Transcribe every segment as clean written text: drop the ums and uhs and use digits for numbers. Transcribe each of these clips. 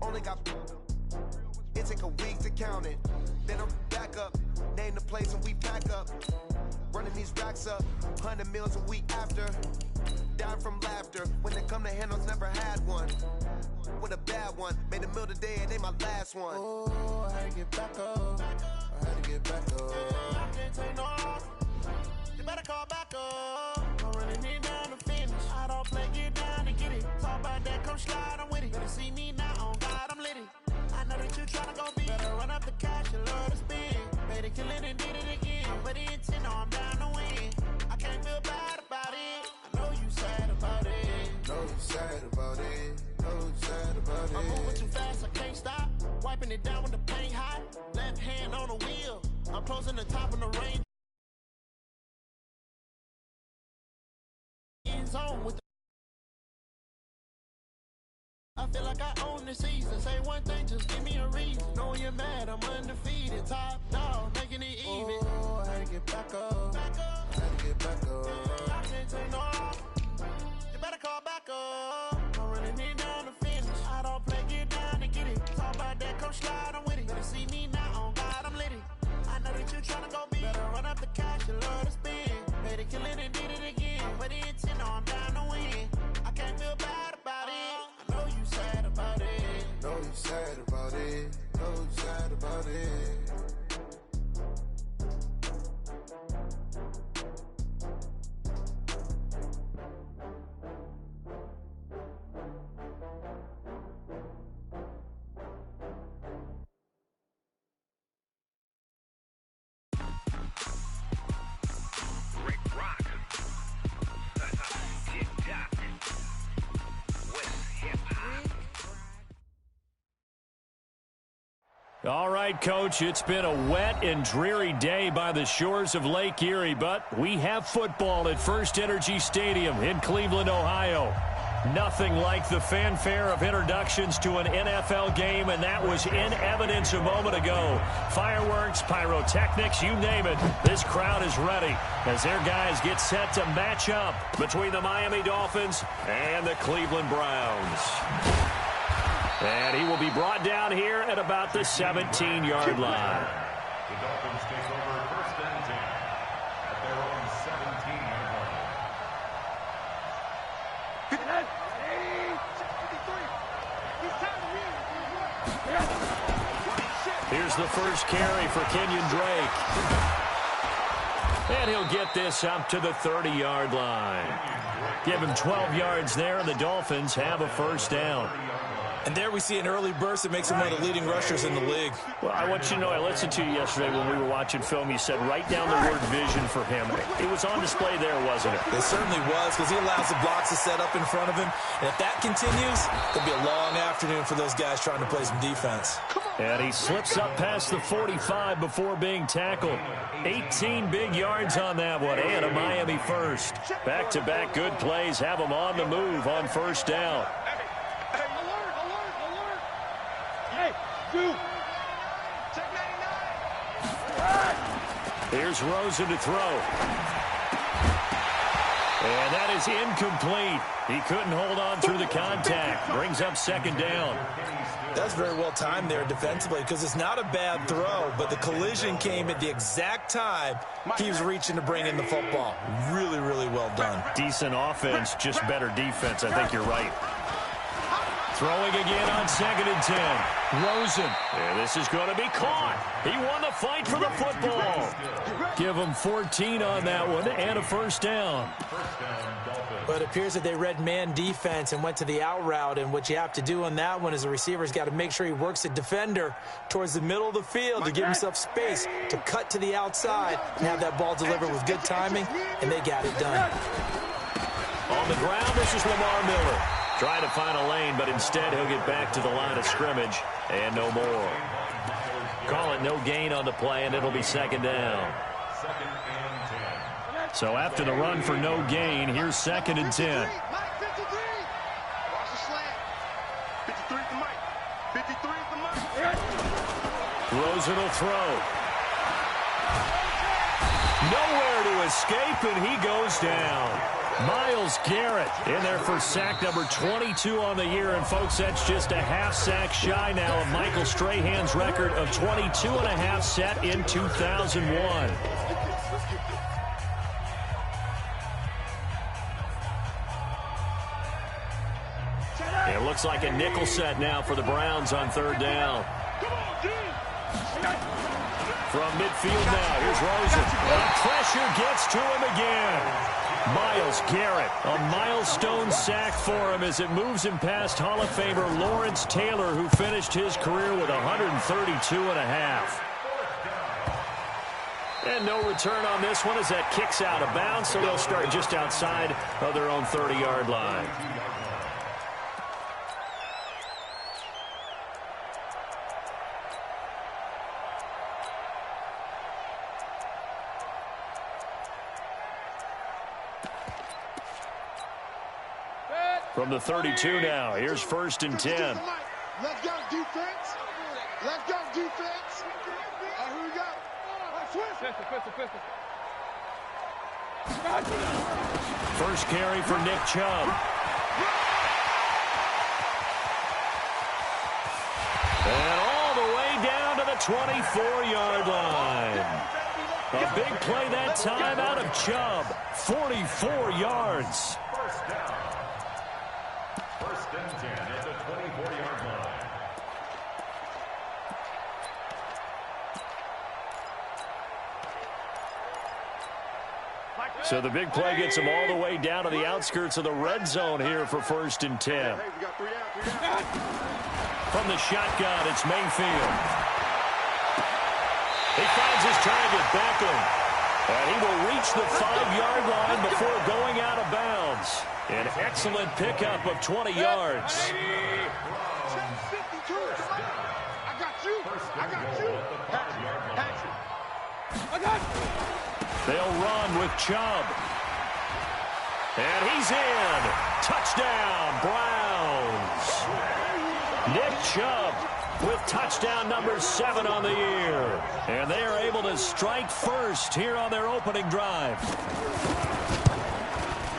only got. It take a week to count it. Then I'm back up. Name the place and we pack up. Running these racks up. 100 meals a week after. Dying from laughter. When they come to handles, never had one. With a bad one. Made a meal today and they my last one. Oh, I had to get back up. I had to get back up. I can't take no loss. You better call back up. I'm running it down to finish. I don't play, get down and get it. Talk about that, come slide, I'm with it. Better see me now, on God, I'm lit it. I know that you tryna go big. Better run up the cash, you love to spend. Better kill it and did it again. I'm with the intent, no, I'm down to win. I can't feel bad about it. I know you sad about it. Know you sad about it. Know you sad about it. I'm moving too fast, I can't stop. Wiping it down with the paint hot. Left hand on the wheel. I'm closing the top of the range. End zone with the I feel like I own the season. Say one thing, just give me a reason. Know you're mad, I'm undefeated. Top dog, making it even. Oh, I had to get back up. I had to get back up. I can't take no loss. You better call back up. I'm running it down to finish. I don't play, get down and get it. Talk about that, come slide, I'm with it. Better see me now, on God, I'm lit it. I know that you tryna go big. Better run up the cash, you love to spend. Better kill it and did it again. But the intent, no, I'm down to win. I can't feel bad about it. I know you sad about it. Know you sad about it. Know you sad about it. All right, Coach, it's been a wet and dreary day by the shores of Lake Erie, but we have football at First Energy Stadium in Cleveland, Ohio. Nothing like the fanfare of introductions to an NFL game, and that was in evidence a moment ago. Fireworks, pyrotechnics, you name it. This crowd is ready as their guys get set to match up between the Miami Dolphins and the Cleveland Browns. And he will be brought down here at about the 17-yard line. The Dolphins take over first and 10 at their own 17-yard line. Here's the first carry for Kenyon Drake. And he'll get this up to the 30-yard line. Give him 12 yards there, and the Dolphins have a first down. And there we see an early burst that makes him one of the leading rushers in the league. Well, I want you to know, I listened to you yesterday when we were watching film. You said write down the word vision for him. It was on display there, wasn't it? It certainly was, because he allows the blocks to set up in front of him. And if that continues, it'll be a long afternoon for those guys trying to play some defense. And he slips up past the 45 before being tackled. 18 big yards on that one, and a Miami first. Back-to-back good plays have them on the move on first down. Here's Rosen to throw. And that is incomplete. He couldn't hold on through the contact. Brings up second down. That's very well timed there defensively, because it's not a bad throw, but the collision came at the exact time he was reaching to bring in the football. Really, really well done. Decent offense, just better defense. I think you're right. Throwing again on 2nd and 10. Rosen. And this is going to be caught. He won the fight for the football. Give him 14 on that one and a first down. But it appears that they read man defense and went to the out route. And what you have to do on that one is the receiver's got to make sure he works the defender towards the middle of the field to give himself space to cut to the outside and have that ball delivered with good timing, and they got it done. On the ground, this is Lamar Miller. Trying to find a lane, but instead he'll get back to the line of scrimmage and no more. Call it no gain on the play, and it'll be second down. So after the run for no gain, here's 2nd and 10. Rosen will throw. Nowhere to escape, and he goes down. Myles Garrett in there for sack number 22 on the year. And, folks, that's just a half sack shy now of Michael Strahan's record of 22.5 set in 2001. It looks like a nickel set now for the Browns on third down. From midfield now, here's Rosen. And pressure gets to him again. Myles Garrett, a milestone sack for him as it moves him past Hall of Famer Lawrence Taylor, who finished his career with 132.5. And no return on this one as that kicks out of bounds, so they'll start just outside of their own 30-yard line. From the 32 now, here's 1st and 10. Let's go, defense. Let's go, defense. Here we go. First carry for Nick Chubb. And all the way down to the 24-yard line. A big play that time out of Chubb. 44 yards. First and 10 at the 24-yard line. So the big play gets him all the way down to the outskirts of the red zone here for 1st and 10. From the shotgun, it's Mayfield. He finds his target, Beckham. And he will reach the 5-yard line before going out of bounds. An excellent pickup of 20 yards. They'll run with Chubb. And he's in. Touchdown, Browns. Nick Chubb with touchdown number 7 on the year. And they are able to strike first here on their opening drive.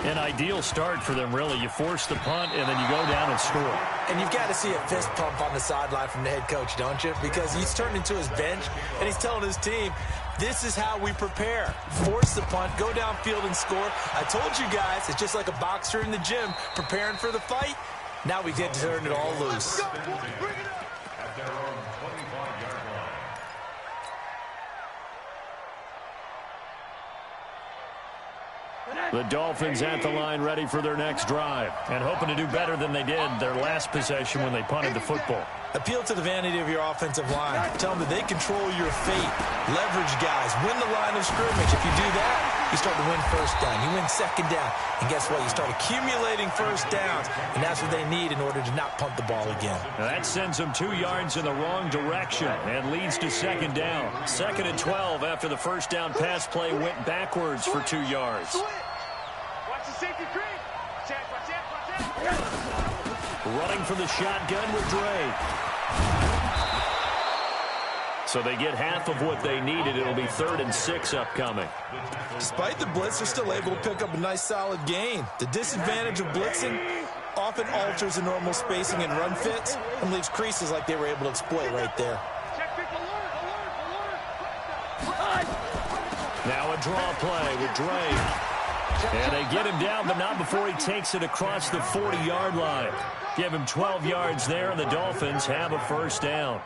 An ideal start for them, really. You force the punt, and then you go down and score. And you've got to see a fist pump on the sideline from the head coach, don't you? Because he's turned into his bench, and he's telling his team, this is how we prepare. Force the punt, go downfield and score. I told you guys, it's just like a boxer in the gym preparing for the fight. Now we get to turn it all loose. At their own 25-yard line. The Dolphins at the line ready for their next drive and hoping to do better than they did their last possession when they punted the football. Appeal to the vanity of your offensive line. Tell them that they control your fate. Leverage guys. Win the line of scrimmage. If you do that, you start to win first down. You win second down. And guess what? You start accumulating first downs. And that's what they need in order to not punt the ball again. Now that sends them 2 yards in the wrong direction and leads to second down. 2nd and 12 after the first down pass play went backwards for 2 yards. Watch the safety creep. Watch it. Running for the shotgun with Drake. So they get half of what they needed. It'll be 3rd and 6 upcoming. Despite the blitz, they're still able to pick up a nice solid gain. The disadvantage of blitzing often alters the normal spacing and run fits and leaves creases like they were able to exploit right there. Now a draw play with Drake. And they get him down, but not before he takes it across the 40-yard line. Give him 12 yards there, and the Dolphins have a first down.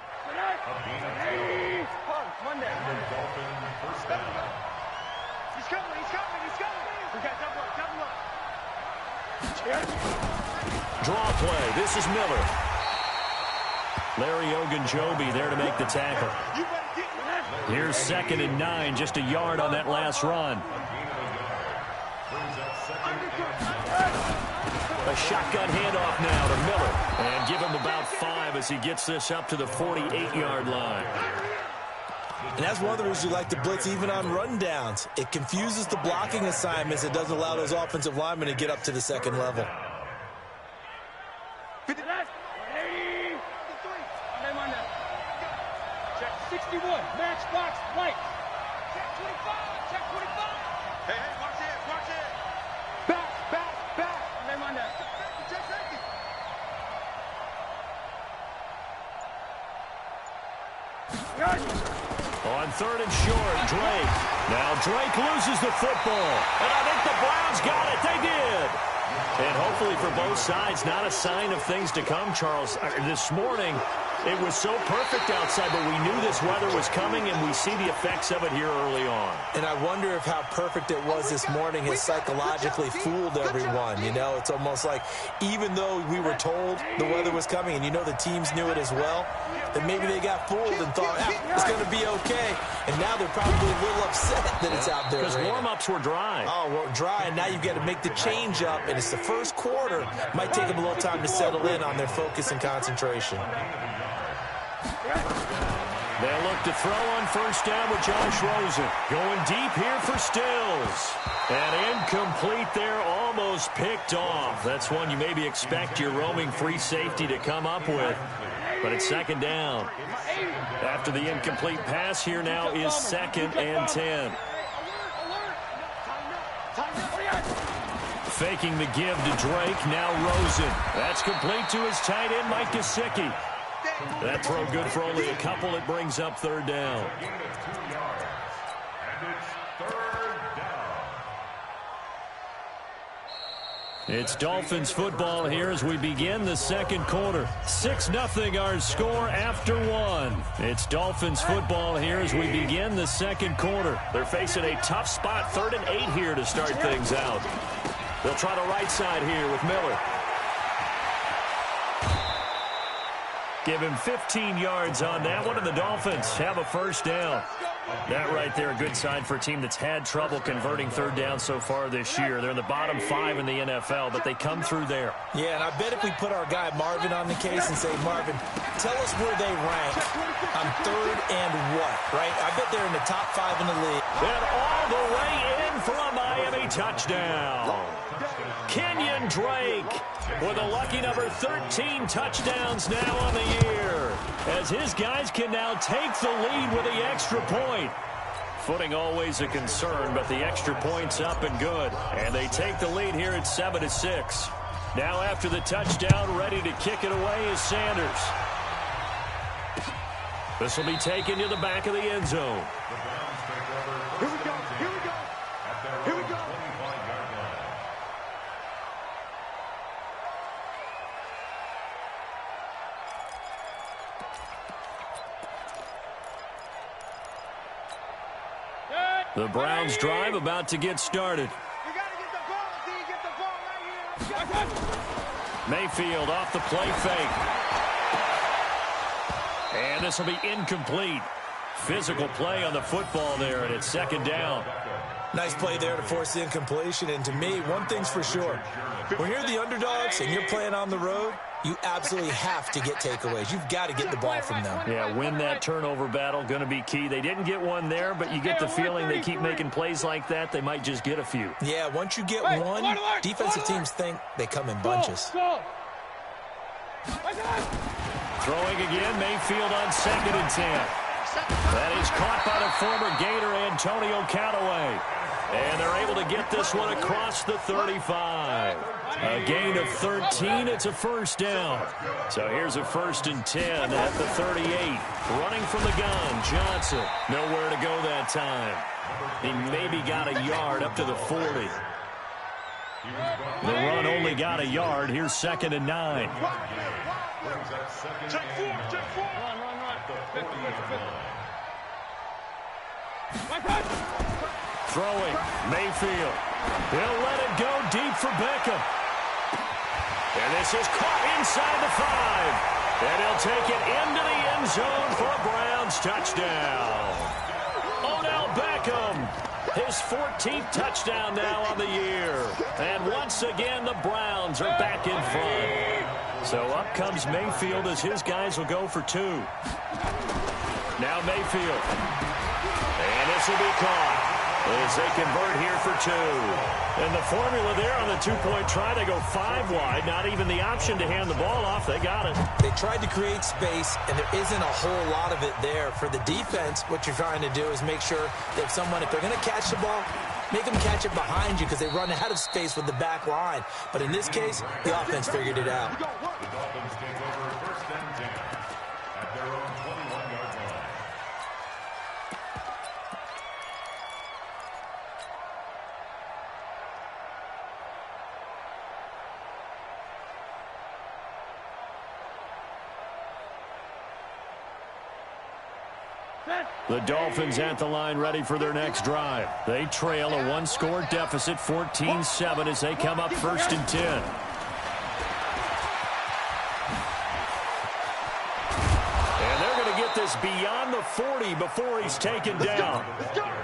Draw play. This is Miller. Larry Ogunjobi there to make the tackle. Here's 2nd and 9, just a yard on that last run. A shotgun handoff now to Miller. And give him about 5 as he gets this up to the 48-yard line. And that's one of the reasons you like to blitz even on rundowns. It confuses the blocking assignments. It doesn't allow those offensive linemen to get up to the second level. Check 61, matchbox, light. Hey, watch it. Back. Safety. On 3rd and short, Drake. Now Drake loses the football. And I think the Browns got it. They did. And hopefully for both sides, not a sign of things to come, Charles. This morning, it was so perfect outside, but we knew this weather was coming, and we see the effects of it here early on. And I wonder if how perfect it was this morning has psychologically fooled everyone. You know, it's almost like even though we were told the weather was coming, and you know the teams knew it as well, that maybe they got fooled and thought, it's going to be okay. And now they're probably a little upset that it's out there. Because warm-ups were dry. Oh, well, dry, and now you've got to make the change up, and it's the first quarter. Might take them a little time to settle in on their focus and concentration. They look to throw on 1st down with Josh Rosen. Going deep here for Stills. And incomplete there, almost picked off. That's one you maybe expect your roaming free safety to come up with. But it's 2nd down. After the incomplete pass, here now is 2nd and 10. Faking the give to Drake, now Rosen. That's complete to his tight end, Mike Gesicki. That throw good for only a couple. It brings up 3rd down. It's Dolphins football here as we begin the 2nd quarter. 6-0 our score after 1. It's Dolphins football here as we begin the 2nd quarter. They're facing a tough spot, 3rd and 8 here to start things out. They'll try the right side here with Miller. Give him 15 yards on that one, and the Dolphins have a 1st down. That right there, a good sign for a team that's had trouble converting 3rd down so far this year. They're in the bottom 5 in the NFL, but they come through there. Yeah, and I bet if we put our guy Marvin on the case and say, Marvin, tell us where they rank on 3rd and what, right? I bet they're in the top 5 in the league. And all the way in for a Miami touchdown. Kenyon Drake with a lucky number 13 touchdowns now on the year, as his guys can now take the lead with the extra point. Footing always a concern, but the extra point's up and good. And they take the lead here at 7-6. Now after the touchdown, ready to kick it away is Sanders. This will be taken to the back of the end zone. Here we go. The Browns drive about to get started. You got to get the ball, D. Get the ball right here. Mayfield off the play fake. And this will be incomplete. Physical play on the football there, and it's 2nd down. Nice play there to force the incompletion. And to me, one thing's for sure. When you're the underdogs and you're playing on the road, you absolutely have to get takeaways. You've got to get the ball from them. Yeah, win that turnover battle, going to be key. They didn't get one there, but you get the feeling they keep making plays like that, they might just get a few. Yeah, once you get one, defensive teams think they come in bunches. Throwing again, Mayfield on 2nd and 10. That is caught by the former Gator, Antonio Callaway. And they're able to get this one across the 35. A gain of 13. It's a 1st down. So here's a 1st and 10 at the 38. Running from the gun, Johnson. Nowhere to go that time. He maybe got a yard up to the 40. The run only got a yard. Here's 2nd and 9. Check 4. Throwing, Mayfield. He'll let it go deep for Beckham. And this is caught inside the 5. And he'll take it into the end zone for a Browns touchdown. Odell Beckham, his 14th touchdown now on the year. And once again, the Browns are back in front. So up comes Mayfield as his guys will go for 2. Now Mayfield. And this will be caught. as they convert here for 2. And the formula there on the two-point try, they go 5 wide. Not even the option to hand the ball off. They got it. They tried to create space, and there isn't a whole lot of it there. For the defense, what you're trying to do is make sure that if they're going to catch the ball, make them catch it behind you because they run out of space with the back line. But in this case, the offense figured it out. The Dolphins take over 1st and 10 at their own 21-yard line. The Dolphins at the line ready for their next drive. They trail a 1-score deficit, 14-7, as they come up 1st and 10. And they're going to get this beyond the 40 before he's taken down.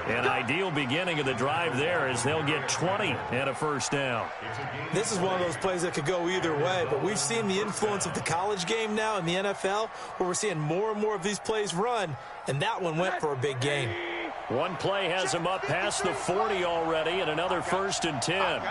An ideal beginning of the drive there as they'll get 20 and a 1st down. This is one of those plays that could go either way, but we've seen the influence of the college game now in the NFL, where we're seeing more and more of these plays run, and that one went for a big gain. One play has him up past the 40 already, and another 1st and 10.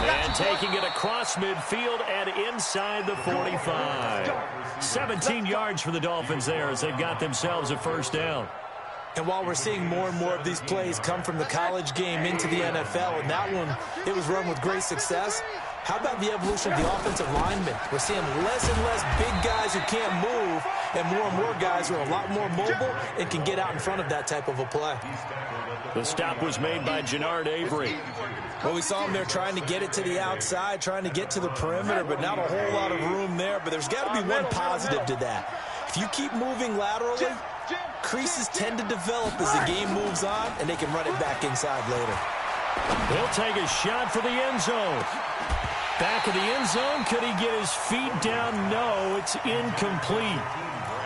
And taking it across midfield and inside the 45. 17 yards for the Dolphins there as they've got themselves a 1st down. And while we're seeing more and more of these plays come from the college game into the NFL, and that one, it was run with great success, how about the evolution of the offensive linemen? We're seeing less and less big guys who can't move and more guys who are a lot more mobile and can get out in front of that type of a play. The stop was made by Jannard Avery. Well, we saw him there trying to get it to the outside, trying to get to the perimeter, but not a whole lot of room there. But there's got to be one positive to that. If you keep moving laterally, creases tend to develop as the game moves on, and they can run it back inside later. He'll take a shot for the end zone. Back of the end zone. Could he get his feet down? No, it's incomplete.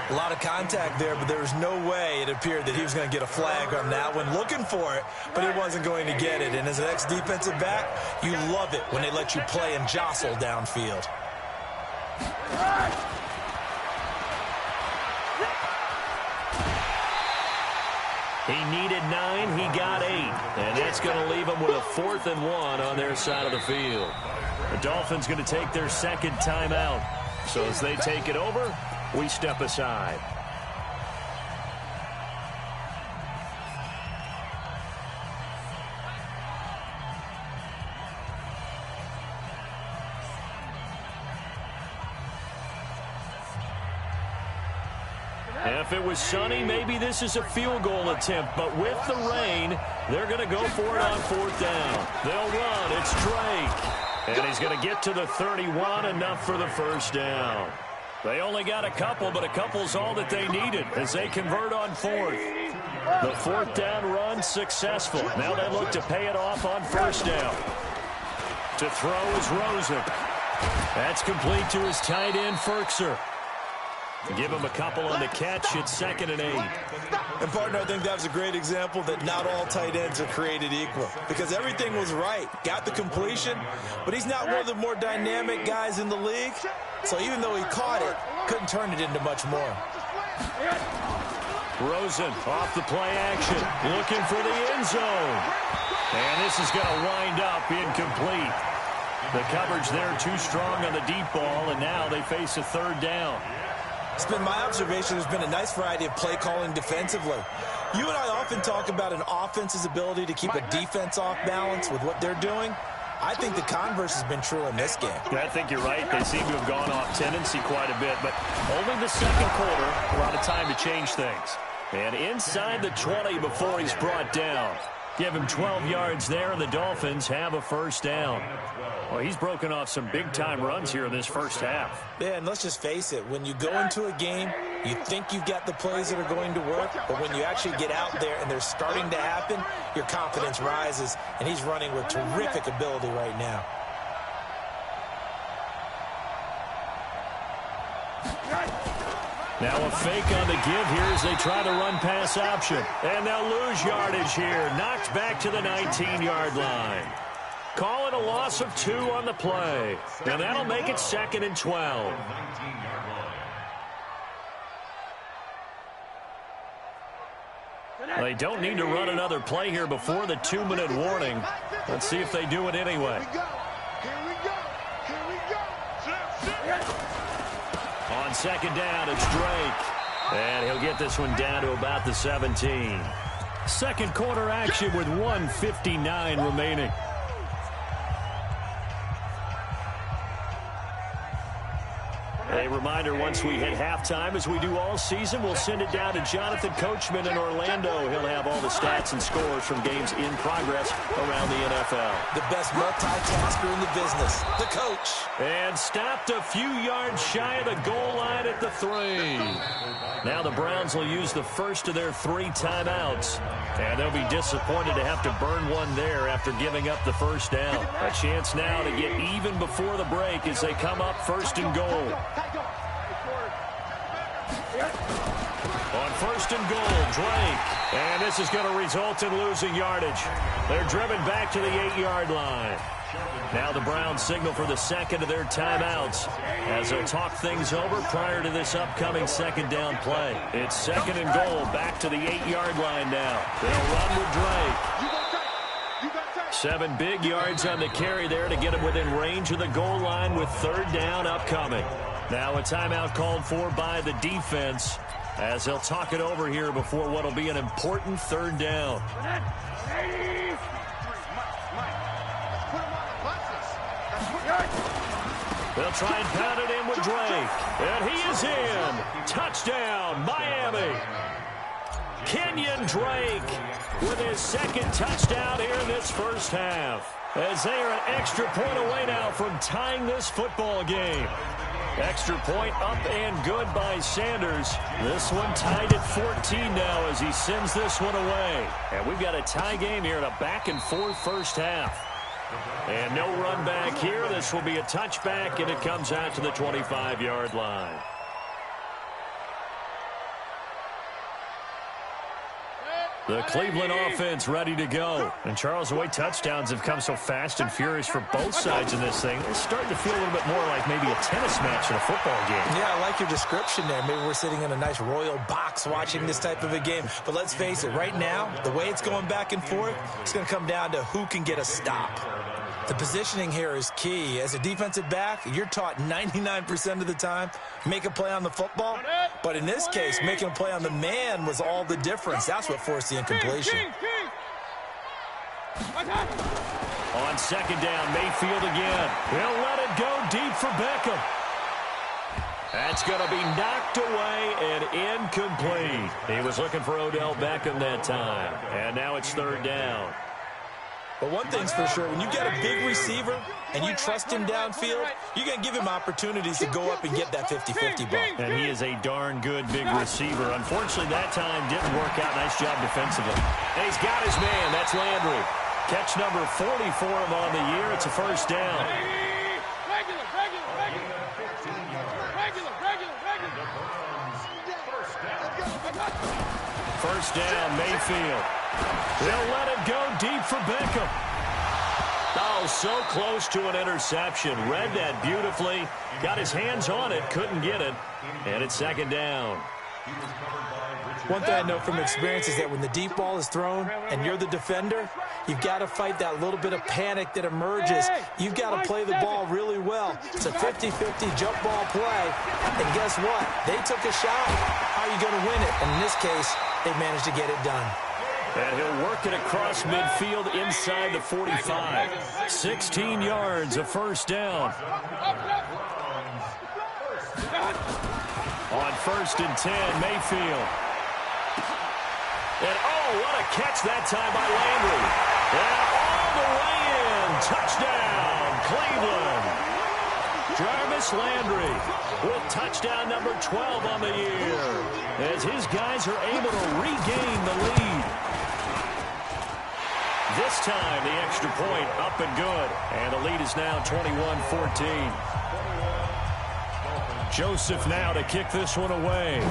A lot of contact there, but there was no way it appeared that he was going to get a flag on that one. Looking for it, but he wasn't going to get it. And as an ex-defensive back, you love it when they let you play and jostle downfield. He needed 9, he got 8. And that's going to leave him with a 4th and 1 on their side of the field. The Dolphins going to take their 2nd timeout. So as they take it over, we step aside. If it was sunny, maybe this is a field goal attempt. But with the rain, they're going to go for it on 4th down. They'll run. It's Drake. And he's going to get to the 31, enough for the 1st down. They only got a couple, but a couple's all that they needed as they convert on 4th. The 4th down run successful. Now they look to pay it off on 1st down. To throw is Rosen. That's complete to his tight end, Ferkser. Give him a couple on the catch. It's 2nd and 8. And, partner, I think that was a great example that not all tight ends are created equal because everything was right. Got the completion, but he's not one of the more dynamic guys in the league. So even though he caught it, couldn't turn it into much more. Rosen off the play action, looking for the end zone. And this is going to wind up incomplete. The coverage there too strong on the deep ball, and now they face a 3rd down. It's been my observation there's been a nice variety of play calling defensively. You and I often talk about an offense's ability to keep a defense off balance with what they're doing. I think the converse has been true in this game. I think you're right. They seem to have gone off tendency quite a bit, but only the 2nd quarter, a lot of time to change things. And inside the 20 before he's brought down. Give him 12 yards there, and the Dolphins have a 1st down. Well, he's broken off some big-time runs here in this 1st half. Yeah, and let's just face it. When you go into a game, you think you've got the plays that are going to work, but when you actually get out there and they're starting to happen, your confidence rises, and he's running with terrific ability right now. Now a fake on the give here as they try to run pass option. And they'll lose yardage here. Knocked back to the 19-yard line. Call it a loss of 2 on the play. And that'll make it 2nd and 12. They don't need to run another play here before the 2-minute warning. Let's see if they do it anyway. Here we go. Here we go. On second down, it's Drake. And he'll get this one down to about the 17. Second quarter action with 1:59 remaining. A reminder, once we hit halftime, as we do all season, we'll send it down to Jonathan Coachman in Orlando. He'll have all the stats and scores from games in progress around the NFL. The best multitasker in the business, the coach. And stopped a few yards shy of the goal line at the 3. Now the Browns will use the first of their 3 timeouts. And they'll be disappointed to have to burn one there after giving up the first down. A chance now to get even before the break as they come up first and goal. On first and goal, Drake. And this is going to result in losing yardage. They're driven back to the 8-yard line. Now the Browns signal for the second of their timeouts as they'll talk things over prior to this upcoming second down play. It's second and goal, back to the 8-yard line now. They'll run with Drake. 7 big yards on the carry there to get him within range of the goal line with third down upcoming. Now a timeout called for by the defense as they'll talk it over here before what will be an important third down. They'll try and pound it in with Drake. And he is in. Touchdown, Miami. Kenyon Drake with his second touchdown here in this first half. As they are an extra point away now from tying this football game. Extra point up and good by Sanders. This one tied at 14 now as he sends this one away. And we've got a tie game here in a back-and-forth first half. And no run back here. This will be a touchback, and it comes out to the 25-yard line. The Cleveland offense ready to go. And Charles, the way touchdowns have come so fast and furious for both sides in this thing, it's starting to feel a little bit more like maybe a tennis match in a football game. Yeah, I like your description there. Maybe we're sitting in a nice royal box watching this type of a game. But let's face it, right now, the way it's going back and forth, it's going to come down to who can get a stop. The positioning here is key. As a defensive back, you're taught 99% of the time, make a play on the football. But in this case, making a play on the man was all the difference. That's what forced the incompletion. On second down, Mayfield again. He'll let it go deep for Beckham. That's going to be knocked away and incomplete. He was looking for Odell Beckham that time. And now it's third down. But one thing's for sure, when you get a big receiver and you trust him downfield, you're going to give him opportunities to go up and get that 50-50 ball. And he is a darn good big receiver. Unfortunately, that time didn't work out. Nice job defensively. And he's got his man. That's Landry. Catch number 40 for him on the year. It's a first down. First down, Mayfield. They'll let it go deep for Beckham. Oh, so close to an interception. Read that beautifully. Got his hands on it, couldn't get it. And it's second down. One thing I know from experience is that when the deep ball is thrown and you're the defender, you've got to fight that little bit of panic that emerges. You've got to play the ball really well. It's a 50-50 jump ball play. And guess what? They took a shot. How are you going to win it? And in this case, they managed to get it done. And he'll work it across midfield inside the 45. 16 yards, a first down. On first and 10, Mayfield. And oh, what a catch that time by Landry. And all the way in. Touchdown, Cleveland. Jarvis Landry with touchdown number 12 on the year as his guys are able to regain the lead. This time, the extra point up and good. And the lead is now 21-14. Joseph now to kick this one away.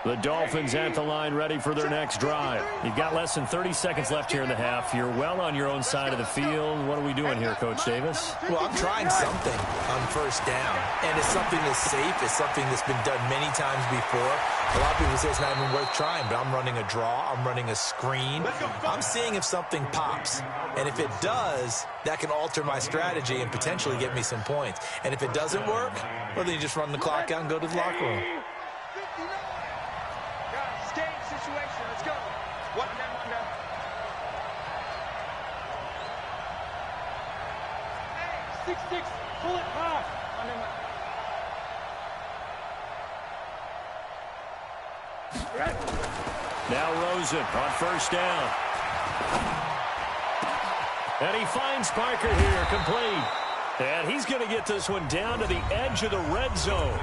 The Dolphins at the line, ready for their next drive. You've got less than 30 seconds left here in the half. You're well on your own side of the field. What are we doing here, Coach Davis? Well, I'm trying something on first down, and it's something that's safe. It's something that's been done many times before. A lot of people say it's not even worth trying, but I'm running a draw. I'm running a screen. I'm seeing if something pops, and if it does, that can alter my strategy and potentially get me some points. And if it doesn't work, well, then you just run the clock out and go to the locker room. Situation, let's go. One down. Hey, 6-6, pull it hard. Now Rosen on first down. And he finds Parker here, complete. And he's going to get this one down to the edge of the red zone.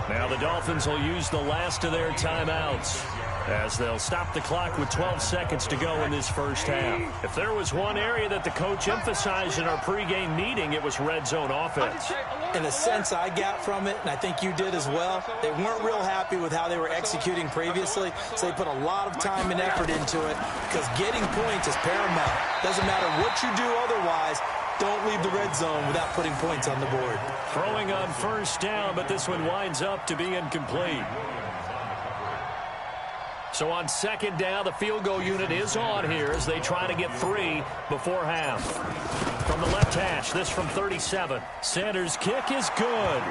Now the Dolphins will use the last of their timeouts, as they'll stop the clock with 12 seconds to go in this first half. If there was one area that the coach emphasized in our pregame meeting, it was red zone offense. In a sense I got from it, and I think you did as well, they weren't real happy with how they were executing previously, so they put a lot of time and effort into it, because getting points is paramount. Doesn't matter what you do otherwise, don't leave the red zone without putting points on the board. Throwing on first down, but this one winds up to be incomplete. So on second down, the field goal unit is on here as they try to get 3 before half. From the left hash, this from 37. Sanders' kick is good.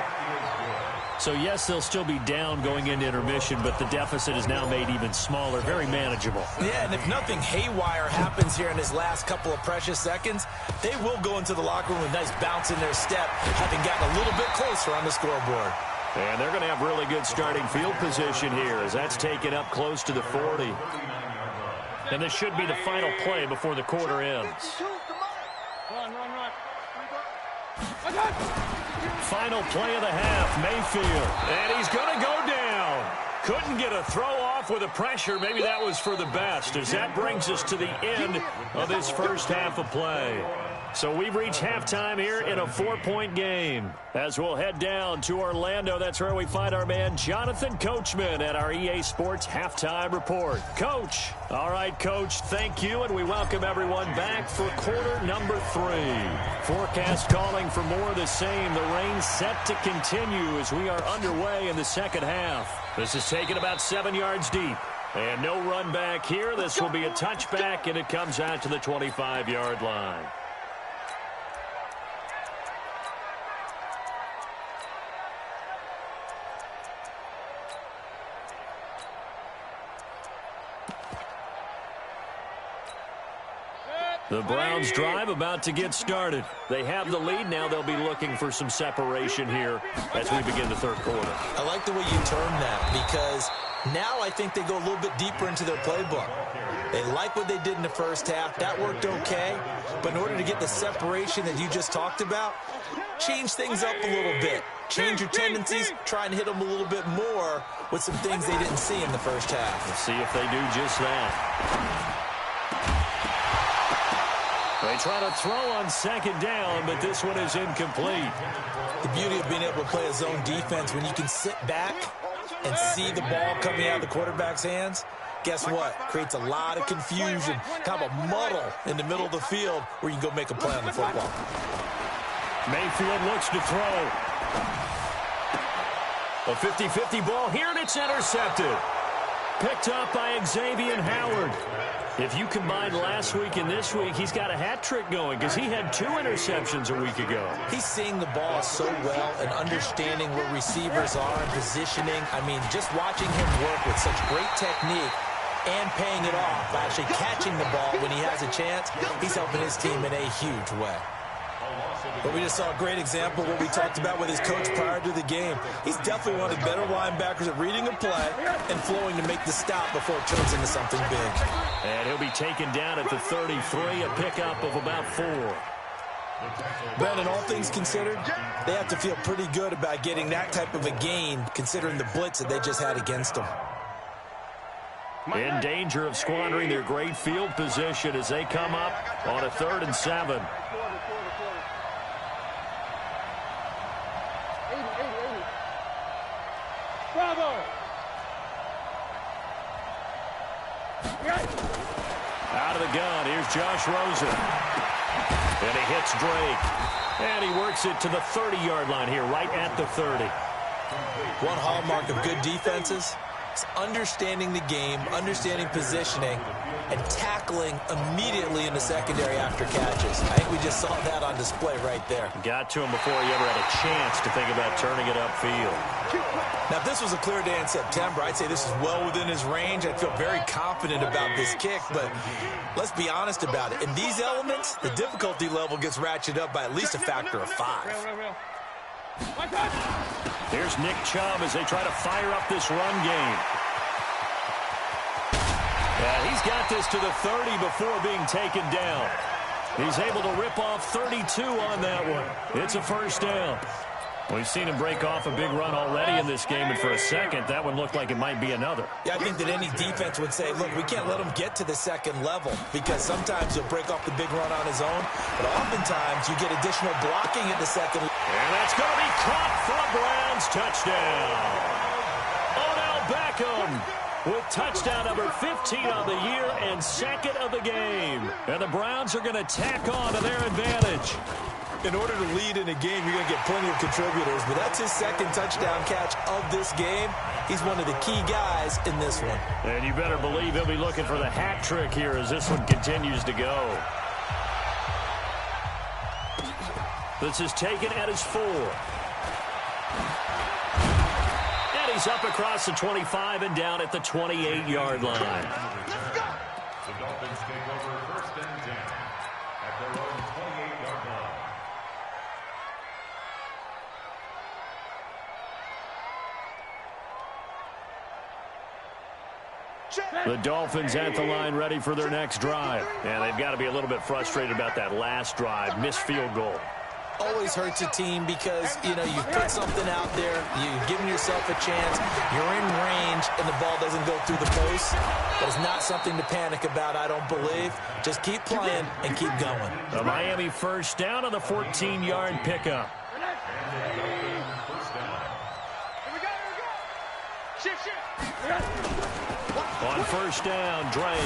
So yes, they'll still be down going into intermission, but the deficit is now made even smaller, very manageable. Yeah, and if nothing haywire happens here in his last couple of precious seconds, they will go into the locker room with a nice bounce in their step, having gotten a little bit closer on the scoreboard. And they're going to have really good starting field position here, as that's taken up close to the 40. And this should be the final play before the quarter ends. Run. Final play of the half, Mayfield. And he's going to go down. Couldn't get a throw off with the pressure. Maybe that was for the best, as that brings us to the end of this first half of play. So we've reached halftime here in a 4-point game. As we'll head down to Orlando, that's where we find our man Jonathan Coachman at our EA Sports Halftime Report. Coach. All right, Coach, thank you, and we welcome everyone back for quarter number 3. Forecast calling for more of the same. The rain set to continue as we are underway in the second half. This is taken about 7 yards deep. And no run back here. This will be a touchback, and it comes out to the 25-yard line. The Browns drive about to get started. They have the lead. Now they'll be looking for some separation here as we begin the third quarter. I like the way you term that, because now I think they go a little bit deeper into their playbook. They like what they did in the first half. That worked okay. But in order to get the separation that you just talked about, change things up a little bit. Change your tendencies. Try and hit them a little bit more with some things they didn't see in the first half. Let's see if they do just that. They try to throw on second down, but this one is incomplete. The beauty of being able to play a zone defense, when you can sit back and see the ball coming out of the quarterback's hands, guess what? Creates a lot of confusion, kind of a muddle in the middle of the field where you can go make a play on the football. Mayfield looks to throw. A 50-50 ball here, and it's intercepted. Picked up by Xavier Howard. If you combine last week and this week, he's got a hat trick going because he had 2 interceptions a week ago. He's seeing the ball so well and understanding where receivers are and positioning. I mean, just watching him work with such great technique and paying it off by actually catching the ball when he has a chance, he's helping his team in a huge way. But we just saw a great example of what we talked about with his coach prior to the game. He's definitely one of the better linebackers at reading a play and flowing to make the stop before it turns into something big. And he'll be taken down at the 33, a pickup of about 4. Brandon, all things considered, they have to feel pretty good about getting that type of a gain considering the blitz that they just had against them. In danger of squandering their great field position as they come up on a 3rd and 7. Bravo! Out of the gun, here's Josh Rosen. And he hits Drake. And he works it to the 30-yard line here, right at the 30. One hallmark of good defenses is understanding the game, understanding positioning, and tackling immediately in the secondary after catches. I think we just saw that on display right there. Got to him before he ever had a chance to think about turning it upfield. Now, if this was a clear day in September, I'd say this is well within his range. I'd feel very confident about this kick, but let's be honest about it. In these elements, the difficulty level gets ratcheted up by at least a factor of 5. Here's Nick Chubb as they try to fire up this run game. Yeah, he's got this to the 30 before being taken down. He's able to rip off 32 on that one. It's a first down. We've seen him break off a big run already in this game, and for a second, that one looked like it might be another. Yeah, I think that any defense would say, look, we can't let him get to the second level because sometimes he'll break off the big run on his own, but oftentimes you get additional blocking at the second. And that's going to be caught for a Browns touchdown. Odell Beckham with touchdown number 15 on the year and second of the game. And the Browns are going to tack on to their advantage. In order to lead in a game, you're going to get plenty of contributors, but that's his second touchdown catch of this game. He's one of the key guys in this one. And you better believe he'll be looking for the hat trick here as this one continues to go. This is taken at his 4. And he's up across the 25 and down at the 28-yard line. The Dolphins take over first and 10 at their own 28-yard line. The Dolphins at the line ready for their next drive. And they've got to be a little bit frustrated about that last drive. Missed field goal. Always hurts a team because, you know, you've put something out there, you've given yourself a chance, you're in range, and the ball doesn't go through the post. But it's not something to panic about, I don't believe. Just keep playing and keep going. A Miami first down on the 14-yard pickup. On first down, Drake.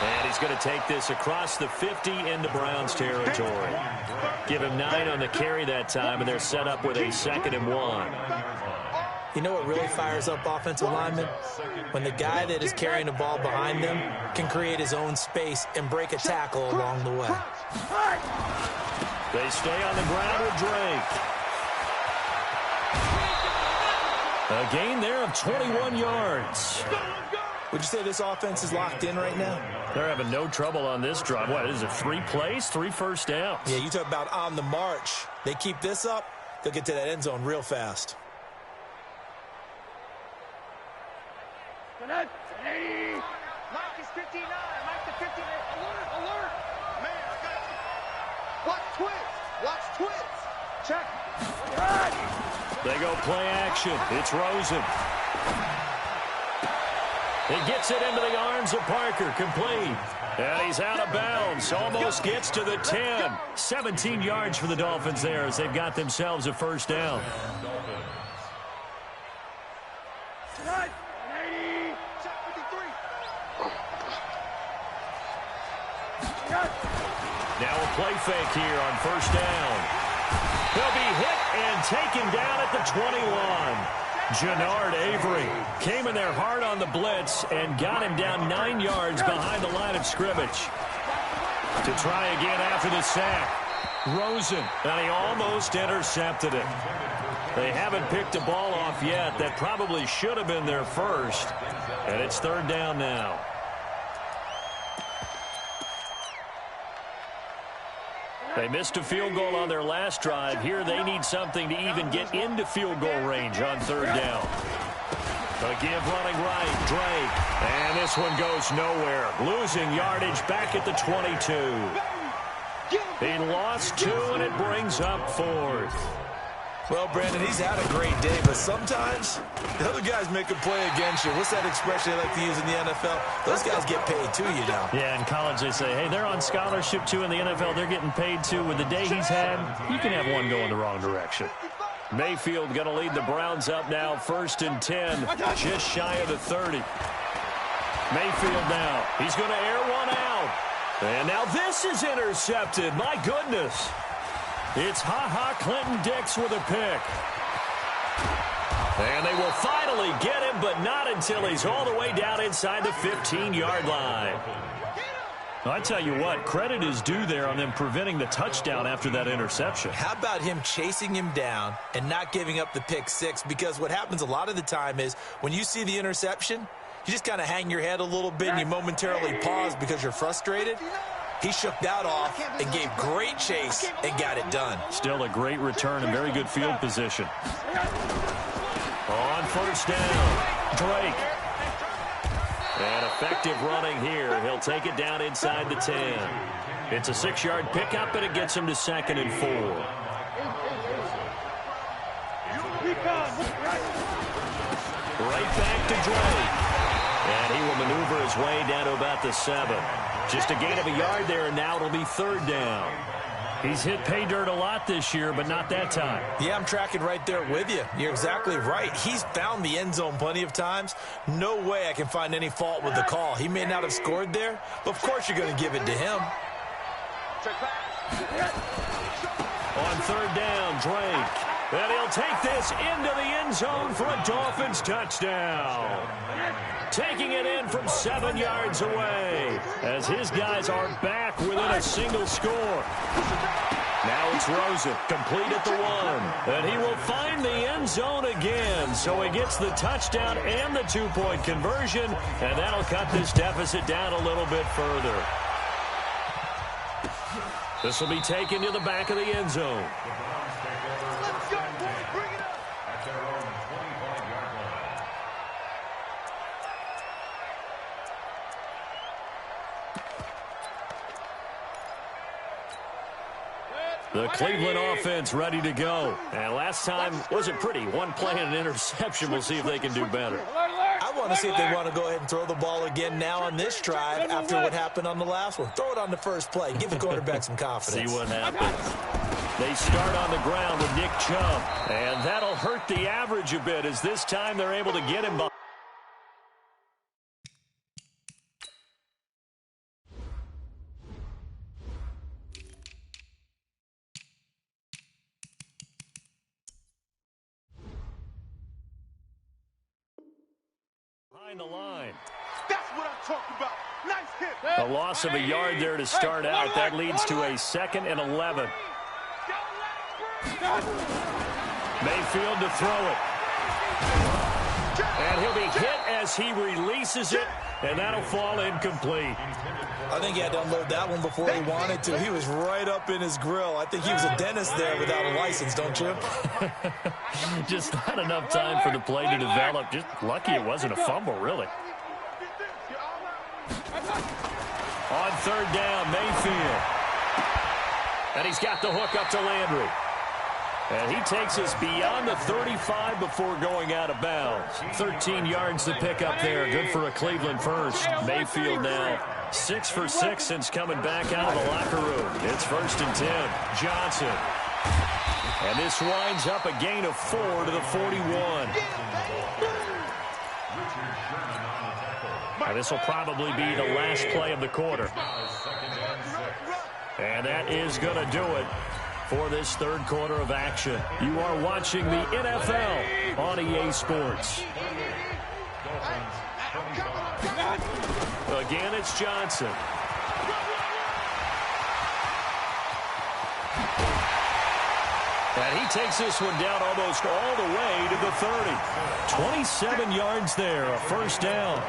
And he's going to take this across the 50 into Browns territory. Give him 9 on the carry that time, and they're set up with a 2nd and 1. You know what really fires up offensive linemen? When the guy that is carrying the ball behind them can create his own space and break a tackle along the way. They stay on the ground with Drake. A gain there of 21 yards. Would you say this offense is locked in right now? They're having no trouble on this drive. What, is it 3 plays, 3 first downs? Yeah, you talk about on the march. They keep this up, they'll get to that end zone real fast. Mike is 59. Mike to 59. Alert, alert. Man, I got you. Watch twins. Watch twins. Check. They go play action. It's Rosen. He gets it into the arms of Parker. Complete. And he's out of bounds. Almost gets to the 10. 17 yards for the Dolphins there as they've got themselves a first down. Now a play fake here on first down. He'll be hit and taken down at the 21. Jannard Avery came in there hard on the blitz and got him down 9 yards behind the line of scrimmage. To try again after the sack. Rosen, and he almost intercepted it. They haven't picked a ball off yet. That probably should have been their first. And it's 3rd down now. They missed a field goal on their last drive. Here they need something to even get into field goal range on 3rd down. A give running right, Drake. And this one goes nowhere. Losing yardage back at the 22. He lost 2, and it brings up 4th. Well, Brandon, he's had a great day, but sometimes the other guys make a play against you. What's that expression they like to use in the NFL? Those guys get paid too, you know. Yeah, in college they say, hey, they're on scholarship too. In the NFL, they're getting paid too. With the day he's had, you can have one go in the wrong direction. Mayfield going to lead the Browns up now, 1st and 10, just shy of the 30. Mayfield now. He's going to air one out. And now this is intercepted. My goodness. It's Ha-Ha Clinton-Dix with a pick. And they will finally get him, but not until he's all the way down inside the 15-yard line. I tell you what, credit is due there on them preventing the touchdown after that interception. How about him chasing him down and not giving up the pick six? Because what happens a lot of the time is when you see the interception, you just kind of hang your head a little bit and you momentarily pause because you're frustrated. He shook that off and gave great chase and got it done. Still a great return and very good field position. On first down, Drake. And effective running here. He'll take it down inside the 10. It's a 6-yard pickup, and it gets him to 2nd and 4. Right back to Drake. And he will maneuver his way down to about the 7. Just a gain of a yard there, and now it'll be 3rd down. He's hit pay dirt a lot this year, but not that time. Yeah, I'm tracking right there with you. You're exactly right. He's found the end zone plenty of times. No way I can find any fault with the call. He may not have scored there, but of course you're going to give it to him. On 3rd down, Drake. And he'll take this into the end zone for a Dolphins touchdown. Taking it in from 7 yards away as his guys are back within a single score. Now it's Rosen, complete at the 1. And he will find the end zone again. So he gets the touchdown and the 2-point conversion. And that'll cut this deficit down a little bit further. This will be taken to the back of the end zone. The Cleveland offense ready to go. And last time wasn't pretty. One play and an interception. We'll see if they can do better. I want to see if they want to go ahead and throw the ball again now on this drive after what happened on the last one. Throw it on the first play. Give the quarterback some confidence. See what happens. They start on the ground with Nick Chubb. And that'll hurt the average a bit as this time they're able to get him by. The line. That's what I'm talking about. Nice hit. A loss of a yard there to start out. That leads to a 2nd and 11. Mayfield to throw it. And he'll be hit as he releases it, and that'll fall incomplete. I think he had to unload that one before he wanted to. He was right up in his grill. I think he was a dentist there without a license, don't you? Just not enough time for the play to develop. Just lucky it wasn't a fumble, really. On 3rd down, Mayfield. And he's got the hook up to Landry. And he takes us beyond the 35 before going out of bounds. 13 yards to pick up there. Good for a Cleveland first. Mayfield now 6 for 6 since coming back out of the locker room. It's 1st and 10. Johnson. And this winds up a gain of 4 to the 41. Now this will probably be the last play of the quarter. And that is going to do it for this 3rd quarter of action. You are watching the NFL on EA Sports. Again, it's Johnson. And he takes this one down almost all the way to the 30. 27 yards there, a 1st down.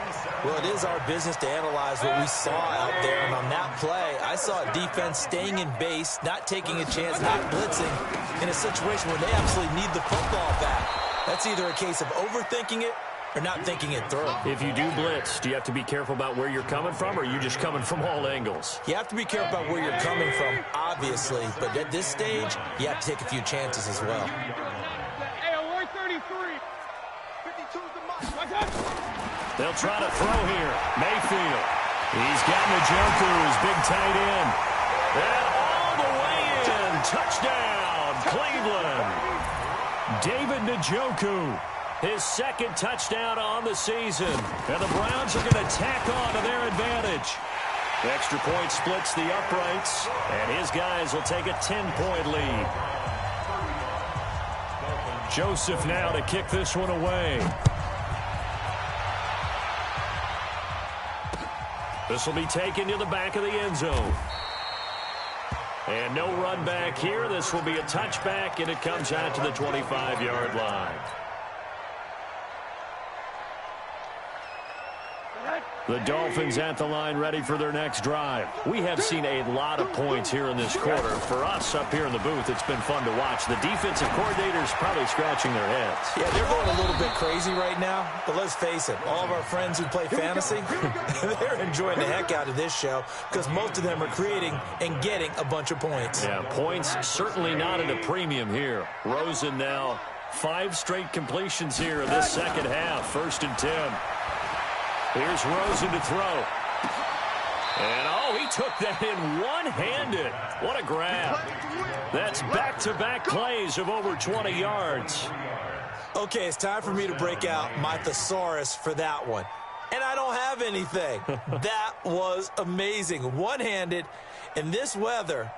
Well, it is our business to analyze what we saw out there. And on that play, I saw a defense staying in base, not taking a chance, not blitzing, in a situation where they absolutely need the football back. That's either a case of overthinking it or not thinking it through. If you do blitz, do you have to be careful about where you're coming from, or are you just coming from all angles? You have to be careful about where you're coming from, obviously. But at this stage, you have to take a few chances as well. Hey, alert 33. 52's the mark. They'll try to throw here. Mayfield. He's got Njoku, his big tight end. And all the way in. Touchdown, Cleveland. David Njoku. His second touchdown on the season. And the Browns are going to tack on to their advantage. The extra point splits the uprights, and his guys will take a 10-point lead. Joseph now to kick this one away. This will be taken to the back of the end zone. And no run back here. This will be a touchback, and it comes out to the 25-yard line. The Dolphins at the line ready for their next drive. We have seen a lot of points here in this quarter. For us up here in the booth, it's been fun to watch. The defensive coordinators probably scratching their heads. Yeah, they're going a little bit crazy right now. But let's face it, all of our friends who play fantasy, they're enjoying the heck out of this show because most of them are creating and getting a bunch of points. Yeah, points certainly not at a premium here. Rosen now 5 straight completions here in this second half. 1st and 10. Here's Rosen to throw. And, oh, he took that in one-handed. What a grab. That's back-to-back plays of over 20 yards. Okay, it's time for me to break out my thesaurus for that one. And I don't have anything. That was amazing. One-handed in this weather.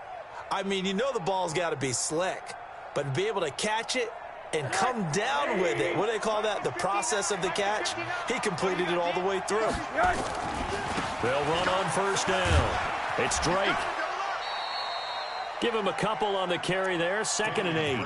I mean, you know the ball's got to be slick. But to be able to catch it and come down with it. What do they call that? The process of the catch? He completed it all the way through. They'll run on 1st down. It's Drake. Give him a couple on the carry there. 2nd and 8.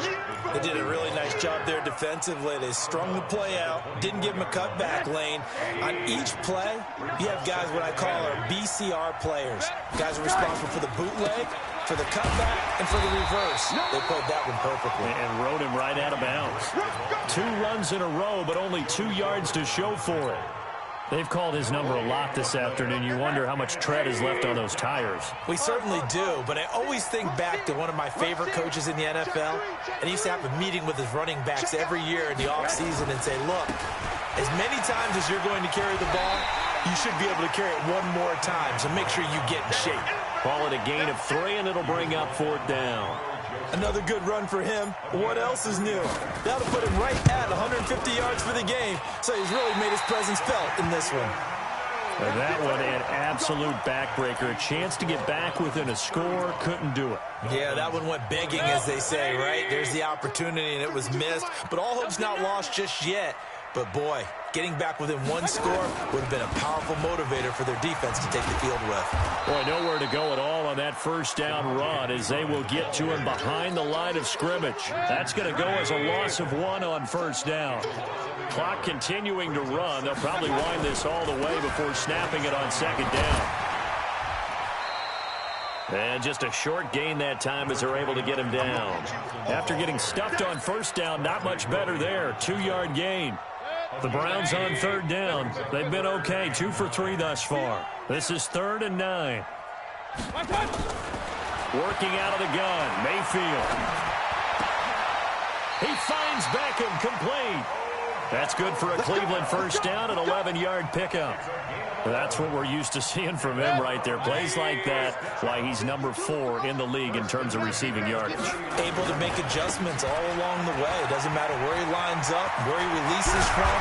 They did a really nice job there defensively. They strung the play out, didn't give him a cutback lane. On each play, you have guys what I call our BCR players. Guys are responsible for the bootleg, for the cutback, and for the reverse. They played that one perfectly. And rode him right out of bounds. 2 runs in a row, but only 2 yards to show for it. They've called his number a lot this afternoon. You wonder how much tread is left on those tires. We certainly do, but I always think back to one of my favorite coaches in the NFL, and he used to have a meeting with his running backs every year in the offseason and say, look, as many times as you're going to carry the ball, you should be able to carry it one more time, so make sure you get in shape. Call it a gain of 3, and it'll bring up 4th down. Another good run for him. What else is new? That'll put him right at 150 yards for the game, so he's really made his presence felt in this one. And that one, an absolute backbreaker. A chance to get back within a score, couldn't do it. Yeah, that one went begging, as they say, right? There's the opportunity, and it was missed. But all hope's not lost just yet. But, boy, getting back within 1 score would have been a powerful motivator for their defense to take the field with. Boy, nowhere to go at all on that 1st down run as they will get to him behind the line of scrimmage. That's going to go as a loss of 1 on 1st down. Clock continuing to run. They'll probably wind this all the way before snapping it on 2nd down. And just a short gain that time as they're able to get him down. After getting stuffed on 1st down, not much better there. 2-yard gain. The Browns on 3rd down. They've been okay. 2 for 3 thus far. This is 3rd and 9. Working out of the gun. Mayfield. He finds Beckham complete. That's good for a Cleveland 1st down, an 11-yard pickup. That's what we're used to seeing from him right there. Plays like that, why he's number 4 in the league in terms of receiving yardage. Able to make adjustments all along the way. It doesn't matter where he lines up, where he releases from.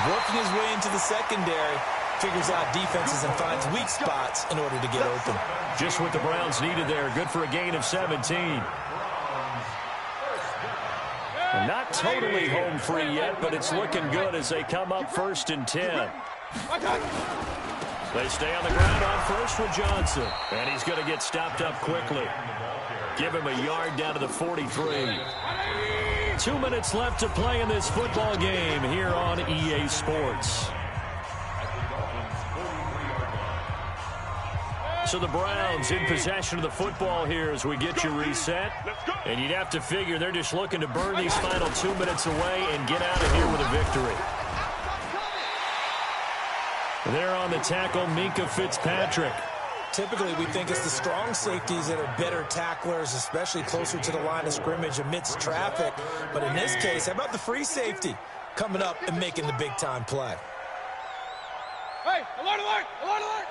Working his way into the secondary, figures out defenses and finds weak spots in order to get open. Just what the Browns needed there. Good for a gain of 17. Not totally home free yet, but it's looking good as they come up 1st and 10. They stay on the ground on 1st with Johnson. And he's going to get stopped up quickly. Give him a yard down to the 43. 2 minutes left to play in this football game here on EA Sports. So the Browns in possession of the football here as we get you reset. And you'd have to figure they're just looking to burn these final 2 minutes away and get out of here with a victory. There on the tackle, Minkah Fitzpatrick. Typically, we think it's the strong safeties that are better tacklers, especially closer to the line of scrimmage amidst traffic. But in this case, how about the free safety coming up and making the big-time play? Hey, alert, alert, alert, alert!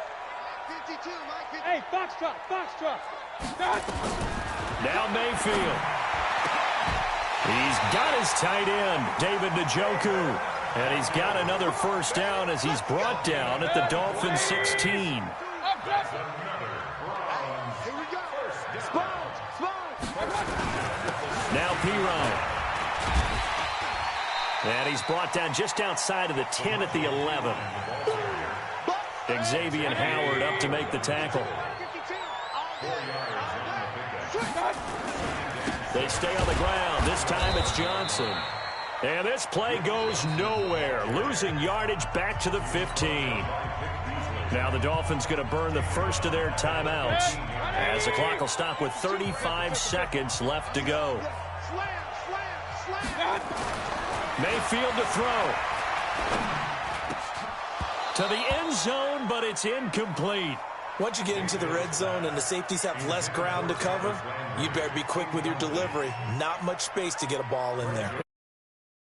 52, Mike, 52. Hey, box truck, box truck. Now Mayfield. He's got his tight end, David Njoku. And he's got another first down as he's brought down at the Dolphins 16. Here we go. Now Perine. And he's brought down just outside of the 10 at the 11. Xavier Howard up to make the tackle. They stay on the ground. This time it's Johnson. And this play goes nowhere. Losing yardage back to the 15. Now the Dolphins going to burn the first of their timeouts as the clock will stop with 35 seconds left to go. Mayfield to throw. To the end zone, but it's incomplete. Once you get into the red zone and the safeties have less ground to cover, you better be quick with your delivery. Not much space to get a ball in there.